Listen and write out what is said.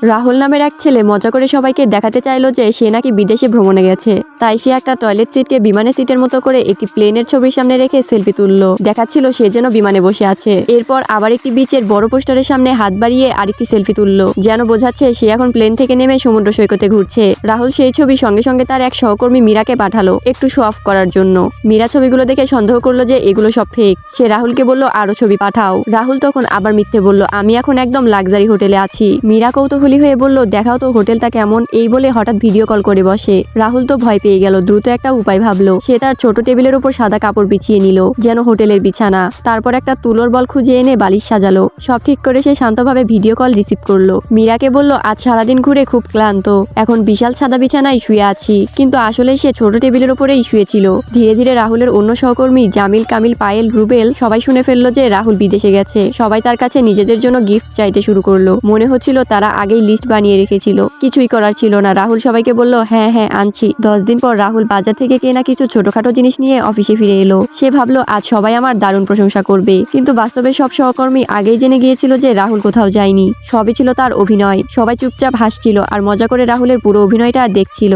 রাহুল নামের এক ছেলে মজা করে সবাইকে দেখাতে চাইলো যে সে নাকি বিদেশে ভ্রমণে গেছে। তাই সে একটা টয়লেট সিটকে বিমানের সিটের মতো করে একটি প্লেনের ছবির সামনে রেখে সেলফি তুললো। দেখাচ্ছিল সে যেন বিমানে বসে আছে। এরপর আবার একটি বিচের বড় পোস্টারের সামনে হাত বাড়িয়ে আরেকটি সেলফি তুললো, যেন বোঝাচ্ছে সে এখন প্লেন থেকে নেমে সমুদ্র সৈকতে ঘুরছে। রাহুল সেই ছবি সঙ্গে সঙ্গে তার এক সহকর্মী মীরাকে পাঠালো একটু শো অফ করার জন্য। মীরা ছবিগুলো দেখে সন্দেহ করলো যে এগুলো সব ফেক। সে রাহুলকে বলল আরো ছবি পাঠাও। রাহুল তখন আবার মিথ্যে বলল, আমি এখন একদম লাক্সারি হোটেলে আছি। মীরা কৌতূহলী হয়ে বলল, দেখাও তো হোটেলটা কেমন। এই বলে হঠাৎ ভিডিও কল করে বসে। রাহুল তো ভয় পেয়ে গেল, দ্রুত একটা উপায় ভাবলো। সে তার ছোট টেবিলের উপর সাদা কাপড় বিছিয়ে নিল, যেন হোটেলের বিছানা। তারপর একটা তুলোর বল খুঁজে এনে বালিশ সাজালো। সব ঠিক করে সে শান্তভাবে ভিডিও কল রিসিভ করলো। মীরাকে বলল, আজ সারাদিন ঘুরে খুব ক্লান্ত, এখন বিশাল সাদা বিছানায় শুয়ে আছি। কিন্তু আসলে সে ছোট টেবিলের উপরেই শুয়েছিল। ধীরে ধীরে রাহুলের অন্য সহকর্মী জামিল, কামিল, পায়েল, রুবেল সবাই শুনে ফেললো যে রাহুল বিদেশে গেছে। সবাই তার কাছে নিজেদের জন্য গিফট চাইতে শুরু করলো। মনে হচ্ছিল তারা আগেই লিস্ট বানিয়ে রেখেছিল। কিছুই করার ছিল না। রাহুল সবাইকে বলল, হ্যাঁ হ্যাঁ আনছি। 10 দিন পর রাহুল বাজার থেকে কেনা কিছু ছোটখাটো জিনিস নিয়ে অফিসে ফিরে এলো। সে ভাবলো আজ সবাই আমার দারুণ প্রশংসা করবে। কিন্তু বাস্তবে সব সহকর্মী আগেই জেনে গিয়েছিল যে রাহুল কোথাও যায়নি। সবই ছিল তার অভিনয়। সবাই চুপচাপ হাসছিল আর মজা করে রাহুলের পুরো অভিনয়টা দেখছিল।